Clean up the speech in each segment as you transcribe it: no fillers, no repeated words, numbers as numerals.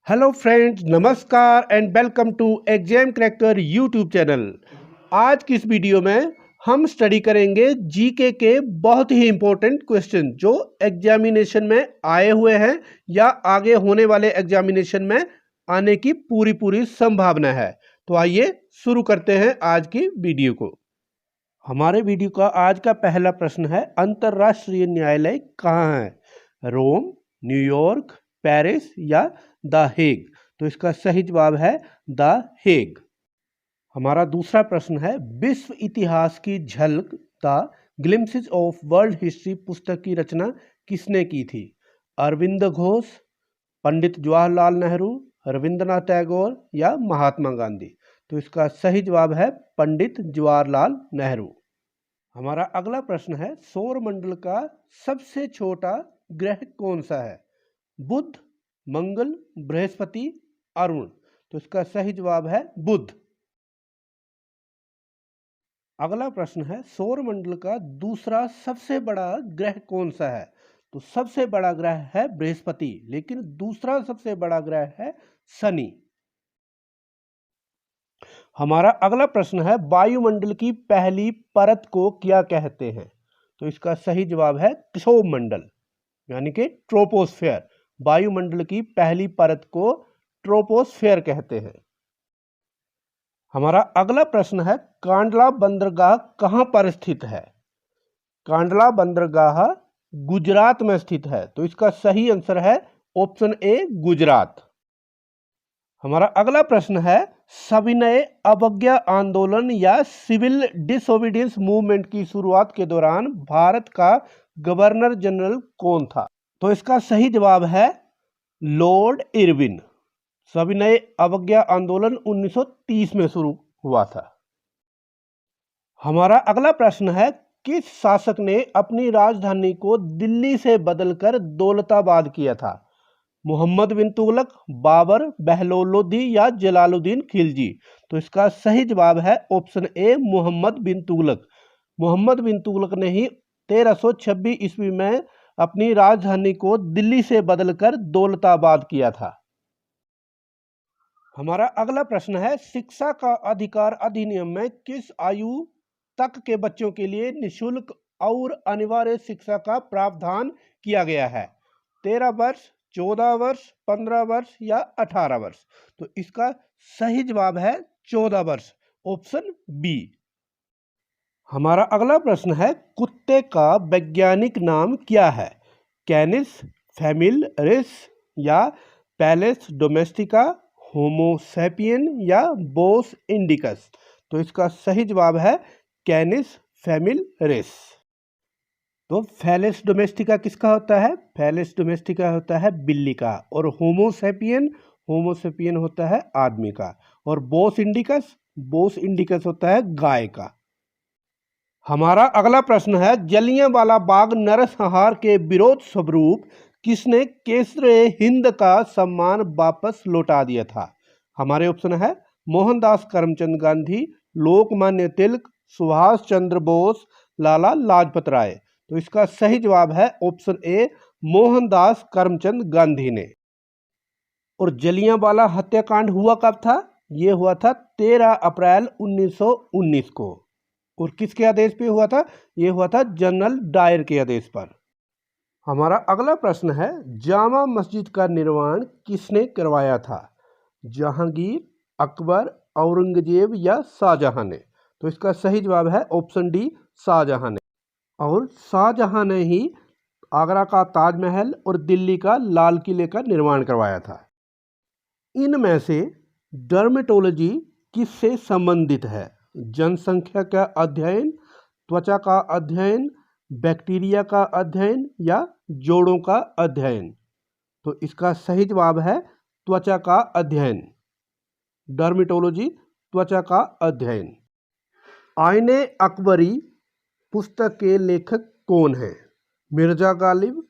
Hello friends, नमस्कार and welcome to Exam Cracker YouTube channel. आज की इस वीडियो में हम स्टडी करेंगे जीके के बहुत ही इंपॉर्टेंट क्वेश्चन जो एग्जामिनेशन में आए हुए हैं या आगे होने वाले एग्जामिनेशन में आने की पूरी संभावना है। तो आइए शुरू करते हैं आज की वीडियो को। हमारे वीडियो का आज का पहला प्रश्न है, अंतर्राष्ट्रीय न्यायालय कहाँ है? रोम, न्यूयॉर्क, पेरिस या द हेग? तो इसका सही जवाब है द हेग। हमारा दूसरा प्रश्न है, विश्व इतिहास की झलक the glimpses of world history पुस्तक की रचना किसने की थी? अरविंद घोष, पंडित जवाहरलाल नेहरू, रविंद्रनाथ टैगोर या महात्मा गांधी? तो इसका सही जवाब है पंडित जवाहरलाल नेहरू। हमारा अगला प्रश्न है, सौरमंडल का सबसे छोटा ग्रह कौन सा है? बुध, मंगल, बृहस्पति, अरुण? तो इसका सही जवाब है बुध। अगला प्रश्न है, सौरमंडल का दूसरा सबसे बड़ा ग्रह कौन सा है? तो सबसे बड़ा ग्रह है बृहस्पति, लेकिन दूसरा सबसे बड़ा ग्रह है शनि। हमारा अगला प्रश्न है, वायुमंडल की पहली परत को क्या कहते हैं? तो इसका सही जवाब है क्षोभमंडल, यानी कि ट्रोपोस्फेयर। वायुमंडल की पहली परत को ट्रोपोस्फेयर कहते हैं। हमारा अगला प्रश्न है, कांडला बंदरगाह कहां पर स्थित है? कांडला बंदरगाह गुजरात में स्थित है। तो इसका सही आंसर है ऑप्शन ए, गुजरात। हमारा अगला प्रश्न है, सविनय अवज्ञा आंदोलन या सिविल डिसोबीडियंस मूवमेंट की शुरुआत के दौरान भारत का गवर्नर जनरल कौन था? तो इसका सही जवाब है लॉर्ड इरविन। सविनय अवज्ञा आंदोलन 1930 में शुरू हुआ था। हमारा अगला प्रश्न है, किस शासक ने अपनी राजधानी को दिल्ली से बदलकर दौलताबाद किया था? मोहम्मद बिन तुगलक, बाबर, बहलोलोदी या जलालुद्दीन खिलजी? तो इसका सही जवाब है ऑप्शन ए, मोहम्मद बिन तुगलक। मोहम्मद बिन तुगलक ने ही 1326 ईस्वी में अपनी राजधानी को दिल्ली से बदलकर दौलताबाद किया था। हमारा अगला प्रश्न है, शिक्षा का अधिकार अधिनियम में किस आयु तक के बच्चों के लिए निःशुल्क और अनिवार्य शिक्षा का प्रावधान किया गया है? 13 वर्ष, 14 वर्ष, 15 वर्ष या 18 वर्ष? तो इसका सही जवाब है 14 वर्ष, ऑप्शन बी। हमारा अगला प्रश्न है, कुत्ते का वैज्ञानिक नाम क्या है? कैनिस फेमिलिस या पैलेस डोमेस्टिका, होमो सैपियन या बोस इंडिकस? तो इसका सही जवाब है कैनिस फेमिलिस। तो फेलिस डोमेस्टिका किसका होता है? फेलिस डोमेस्टिका होता है बिल्ली का, और होमो सैपियन होता है आदमी का, और बोस इंडिकस होता है गाय का। हमारा अगला प्रश्न है, जलियांवाला बाग नरसंहार के विरोध स्वरूप किसने केसरे हिंद का सम्मान वापस लौटा दिया था? हमारे ऑप्शन है मोहनदास करमचंद गांधी, लोकमान्य तिलक, सुभाष चंद्र बोस, लाला लाजपत राय? तो इसका सही जवाब है ऑप्शन ए, मोहनदास करमचंद गांधी ने। और जलियांवाला हत्याकांड हुआ कब था? यह हुआ था 13 अप्रैल 1919 को। और किसके आदेश पे हुआ था? यह हुआ था जनरल डायर के आदेश पर। हमारा अगला प्रश्न है, जामा मस्जिद का निर्माण किसने करवाया था? जहांगीर, अकबर, औरंगजेब या शाहजहां ने? तो इसका सही जवाब है ऑप्शन डी, शाहजहां ने। और शाहजहां ने ही आगरा का ताजमहल और दिल्ली का लाल किले का निर्माण करवाया था। इनमें से डर्मेटोलॉजी किससे संबंधित है? जनसंख्या का अध्ययन, त्वचा का अध्ययन, बैक्टीरिया का अध्ययन या जोड़ों का अध्ययन? तो इसका सही जवाब है त्वचा का अध्ययन। डर्मेटोलॉजी त्वचा का अध्ययन। आईने अकबरी पुस्तक के लेखक कौन हैं? मिर्जा गालिब,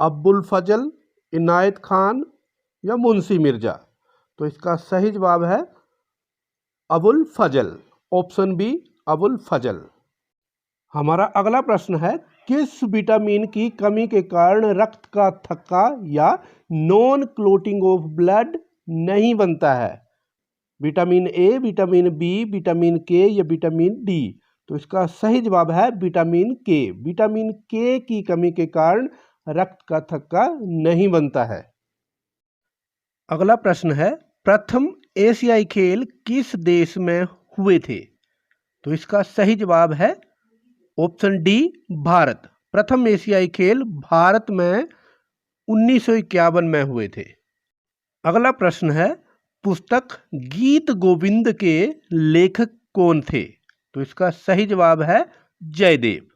अब्बुल फजल, इनायत खान या मुंशी मिर्जा? तो इसका सही जवाब है अबुल फजल, ऑप्शन बी, अबुल फजल। हमारा अगला प्रश्न है, किस विटामिन की कमी के कारण रक्त का थक्का या नॉन क्लोटिंग ऑफ ब्लड नहीं बनता है? Vitamin A, vitamin B, vitamin K या विटामिन डी? तो इसका सही जवाब है विटामिन के। विटामिन के की कमी के कारण रक्त का थक्का नहीं बनता है। अगला प्रश्न है, प्रथम एशियाई खेल किस देश में हुए थे? तो इसका सही जवाब है ऑप्शन डी, भारत। प्रथम एशियाई खेल भारत में 1951 में हुए थे। अगला प्रश्न है, पुस्तक गीत गोविंद के लेखक कौन थे? तो इसका सही जवाब है जयदेव।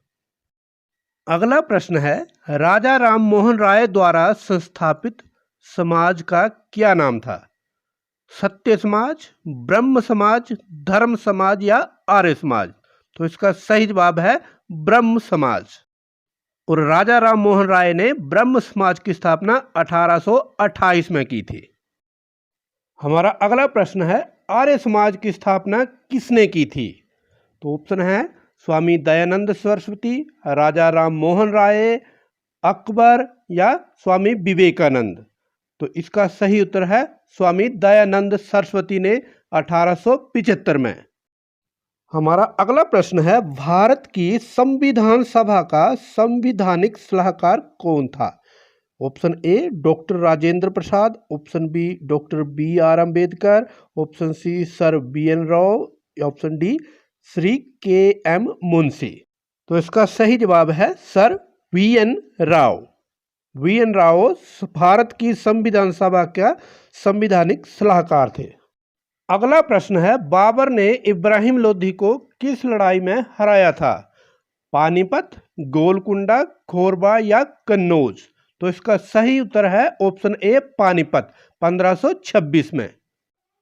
अगला प्रश्न है, राजा राम मोहन राय द्वारा संस्थापित समाज का क्या नाम था? सत्य समाज, ब्रह्म समाज, धर्म समाज या आर्य समाज? तो इसका सही जवाब है ब्रह्म समाज। और राजा राम मोहन राय ने ब्रह्म समाज की स्थापना 1828 में की थी। हमारा अगला प्रश्न है, आर्य समाज की स्थापना किसने की थी? तो ऑप्शन है स्वामी दयानंद सरस्वती, राजा राम मोहन राय, अकबर या स्वामी विवेकानंद? तो इसका सही उत्तर है स्वामी दयानंद सरस्वती ने 1875 में। हमारा अगला प्रश्न है, भारत की संविधान सभा का संवैधानिक सलाहकार कौन था? Option A doctor Rajendra Prasad, option B doctor B R Ambedkar, option C sir B N Rao, option D Shri K M Munshi? तो इसका सही जवाब है sir V N Rao. V N Rao Bharat की संविधान सभा का संवैधानिक सलाहकार थे। अगला प्रश्न है, बाबर ने इब्राहिम लोधी को किस लड़ाई में हराया था? पानीपत, गोलकुंडा, खोरबा या कन्नौज? तो इसका सही उत्तर है ऑप्शन ए पानीपत, 1526 में।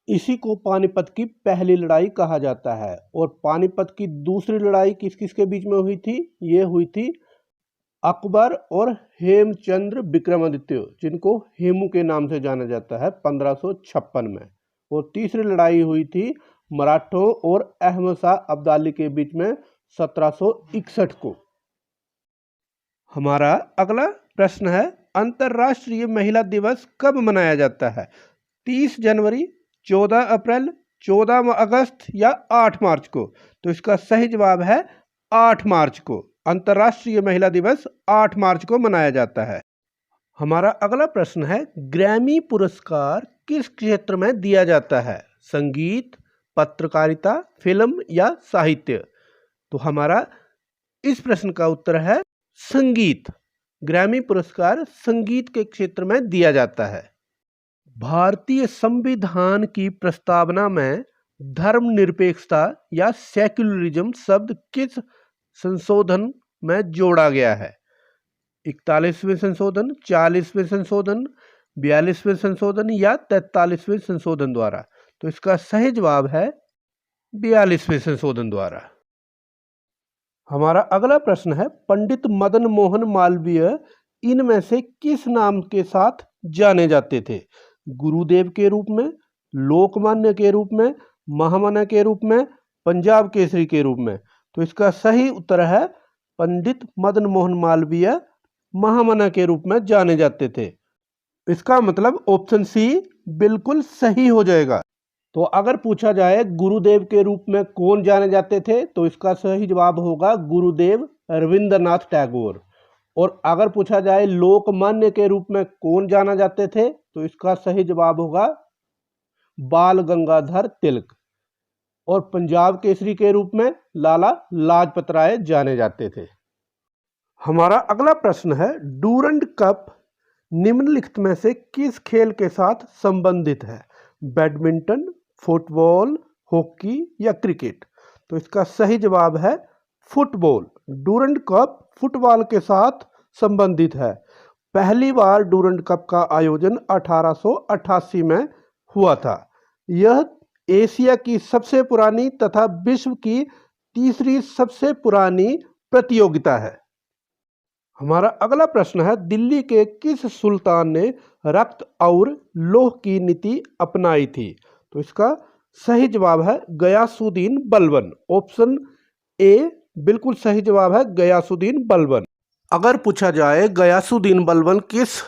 इसी को पानीपत की पहली लड़ाई कहा जाता है। और पानीपत की दूसरी लड़ाई किस किस के बीच में हुई थी? ये हुई थी अकबर और हेमचंद्र विक्रमादित्य, जिनको हेमू के नाम से जाना जाता है, 1556 में। और तीसरी लड़ाई हुई थी मराठों और अहमद शाह अब्दाली के बीच में 1761 को। हमारा अगला प्रश्न है, अंतर्राष्ट्रीय महिला दिवस कब मनाया जाता है? 30 जनवरी, 14 अप्रैल, 14 अगस्त या 8 मार्च को? तो इसका सही जवाब है 8 मार्च को। अंतर्राष्ट्रीय महिला दिवस 8 मार्च को मनाया जाता है। हमारा अगला प्रश्न है, ग्रैमी पुरस्कार किस क्षेत्र में दिया जाता है? संगीत, पत्रकारिता, फिल्म या साहित्य? तो हमारा इस प्रश्न का उत्तर है संगीत। ग्रैमी पुरस्कार संगीत के क्षेत्र में दिया जाता है। भारतीय संविधान की प्रस्तावना में धर्मनिरपेक्षता या सेक्युलरिज्म शब्द किस संशोधन में जोड़ा गया है? 41वें संशोधन, 40वें संशोधन, 42वें संशोधन या 43वें संशोधन द्वारा? तो इसका सही जवाब है 42वें संशोधन द्वारा। हमारा अगला प्रश्न है, पंडित मदन मोहन मालवीय इनमें से किस नाम के साथ जाने जाते थे? गुरुदेव के रूप में, लोकमान्य के रूप में, महामना के रूप में, पंजाब केसरी के रूप में? तो इसका सही उत्तर है पंडित मदन मोहन मालवीय महामना के रूप में जाने जाते थे। इसका मतलब ऑप्शन सी बिल्कुल सही हो जाएगा। तो अगर पूछा जाए गुरुदेव के रूप में कौन जाने जाते थे, तो इसका सही जवाब होगा गुरुदेव रविंद्रनाथ टैगोर। और अगर पूछा जाए लोकमान्य के रूप में कौन जाना जाते थे, तो इसका सही जवाब होगा बाल गंगाधर तिलक। और पंजाब केसरी के रूप में लाला लाजपत राय जाने जाते थे। हमारा अगला प्रश्न है, डूरंड कप निम्नलिखित में से किस खेल के साथ संबंधित है? बैडमिंटन, फुटबॉल, हॉकी या क्रिकेट? तो इसका सही जवाब है फुटबॉल। डूरंड कप फुटबॉल के साथ संबंधित है। पहली बार डूरंड कप का आयोजन 1888 में हुआ था। यह एशिया की सबसे पुरानी तथा विश्व की तीसरी सबसे पुरानी प्रतियोगिता है। हमारा अगला प्रश्न है, दिल्ली के किस सुल्तान ने रक्त और लौह की नीति अपनाई थी? तो इसका सही जवाब है गयासुद्दीन बलबन। ऑप्शन ए बिल्कुल सही जवाब है गयासुद्दीन बलबन। अगर पूछा जाए गयासुद्दीन बलबन किस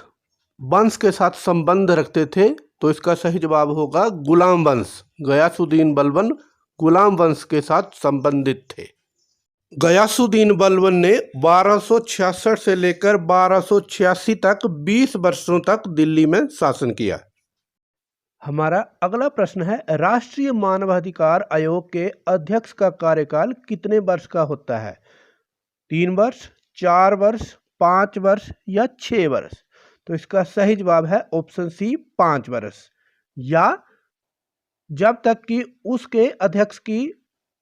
वंश के साथ संबंध रखते थे? तो इसका सही जवाब होगा गुलाम वंश। गयासुद्दीन बलबन गुलाम वंश के साथ संबंधित थे। गयासुद्दीन बलबन ने 1266 से लेकर 1286 तक 20 वर्षों तक दिल्ली में शासन किया। हमारा अगला प्रश्न है, राष्ट्रीय मानवाधिकार आयोग के अध्यक्ष का कार्यकाल कितने वर्ष का होता है? 3 वर्ष, 4 वर्ष, 5 वर्ष या 6 वर्ष? तो इसका सही जवाब है ऑप्शन सी 5 वर्ष, या जब तक कि उसके अध्यक्ष की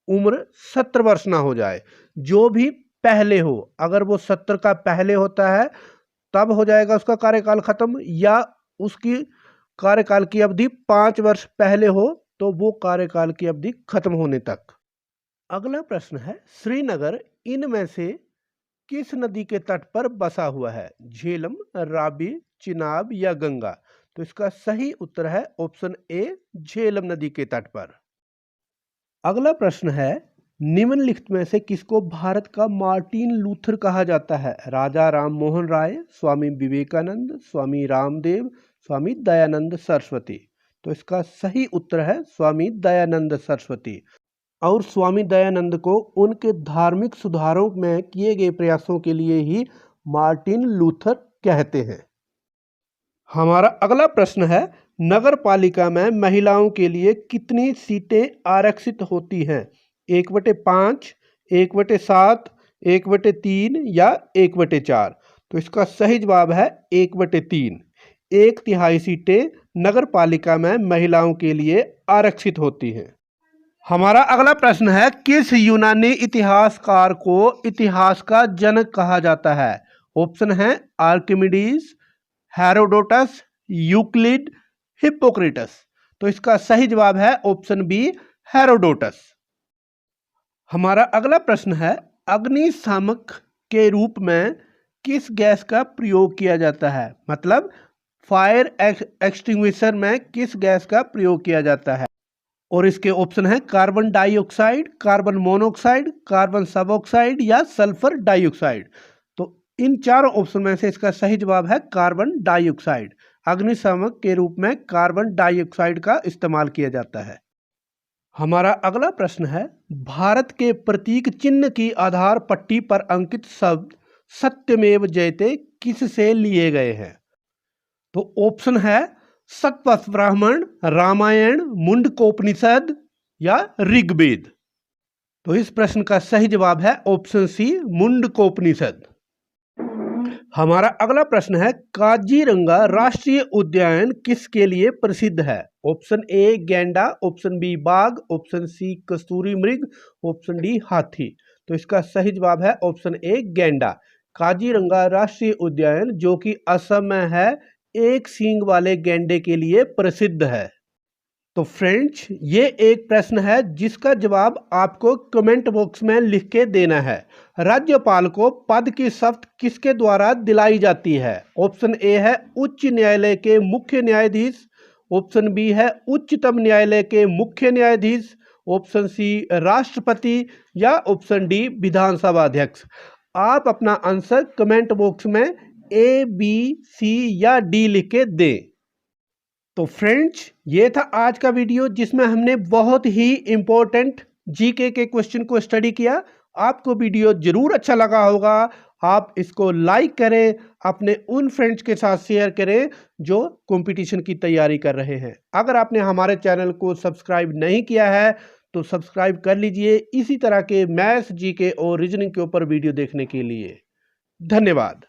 उम्र 70 वर्ष ना हो जाए। जो भी पहले हो, अगर वो 70 का पहले होता है तब हो जाएगा उसका कार्यकाल खत्म, या उसकी कार्यकाल की अवधि 5 वर्ष पहले हो तो वो कार्यकाल की अवधि खत्म होने तक। अगला प्रश्न है, श्रीनगर इनमें से किस नदी के तट पर बसा हुआ है? झेलम, रावी, चिनाब या गंगा? तो इसका सही उत्तर है ऑप्शन ए, झेलम नदी के तट पर। अगला प्रश्न है, निम्नलिखित में से किसको भारत का मार्टिन लूथर कहा जाता है? राजा राम मोहन राय, स्वामी विवेकानंद, स्वामी रामदेव, स्वामी दयानंद सरस्वती? तो इसका सही उत्तर है स्वामी दयानंद सरस्वती। और स्वामी दयानंद को उनके धार्मिक सुधारों में किए गए प्रयासों के लिए ही मार्टिन लूथर कहते हैं। हमारा अगला प्रश्न है, नगर पालिका में महिलाओं के लिए कितनी सीटें आरक्षित होती हैं? 1/5, 1/7, 1/3 या 1/4? तो इसका सही जवाब है 1/3। 1/3 सीटें नगर पालिका में महिलाओं के लिए आरक्षित होती हैं। हमारा अगला प्रश्न है, किस यूनानी इतिहासकार को इतिहास का जनक कहा जाता है? ऑप्शन है आर्किमिडीज, हेरोडोटस, यूक्लिड, हिप्पोक्रेटस? तो इसका सही जवाब है ऑप्शन बी, हेरोडोटस। हमारा अगला प्रश्न है, अग्निशामक के रूप में किस गैस का प्रयोग किया जाता है? मतलब फायर एक्सटिंग्विशर में किस गैस का प्रयोग किया जाता है? और इसके ऑप्शन है carbon dioxide, carbon monoxide, carbon सब ऑक्साइड या सल्फर डाइऑक्साइड? तो इन चारों ऑप्शन में से इसका सही जवाब है कार्बन डाइऑक्साइड। अग्निशामक के रूप में कार्बन डाइऑक्साइड का इस्तेमाल किया जाता है। हमारा अगला प्रश्न है, भारत के प्रतीक चिन्ह की आधार पट्टी पर अंकित शब्द सत्यमेव जयते किससे लिए गए हैं? तो ऑप्शन है सतपथ ब्राह्मण, रामायण, मुंडकोपनिषद या ऋग्वेद? तो इस प्रश्न का सही जवाब है ऑप्शन सी, मुंडकोपनिषद। हमारा अगला प्रश्न है, काजीरंगा राष्ट्रीय उद्यान किसके लिए प्रसिद्ध है? ऑप्शन ए गैंडा, ऑप्शन बी बाघ, ऑप्शन सी कस्तूरी मृग, ऑप्शन डी हाथी? तो इसका सही जवाब है ऑप्शन ए गैंडा। काजीरंगा राष्ट्रीय उद्यान जो कि असम में है, एक सींग वाले गैंडे के लिए प्रसिद्ध है। तो फ्रेंड्स, ये एक प्रश्न है जिसका जवाब आपको कमेंट बॉक्स में लिख के देना है। राज्यपाल को पद की शपथ किसके द्वारा दिलाई जाती है? ऑप्शन ए है उच्च न्यायालय के मुख्य न्यायाधीश, ऑप्शन बी है उच्चतम न्यायालय के मुख्य न्यायाधीश, ऑप्शन सी राष्ट्रपति या ऑप्शन डी विधानसभा अध्यक्ष? आप अपना आंसर कमेंट बॉक्स में ए, बी, सी या डी लिख के दें। तो फ्रेंड्स, ये था आज का वीडियो जिसमें हमने बहुत ही इंपॉर्टेंट जीके के क्वेश्चन को स्टडी किया। आपको वीडियो जरूर अच्छा लगा होगा। आप इसको लाइक करें, अपने उन फ्रेंड्स के साथ शेयर करें जो कंपटीशन की तैयारी कर रहे हैं। अगर आपने हमारे चैनल को सब्सक्राइब नहीं किया है तो सब्सक्राइब कर लीजिए इसी तरह के मैथ्स, जीके और रीजनिंग के ऊपर वीडियो देखने के लिए। धन्यवाद।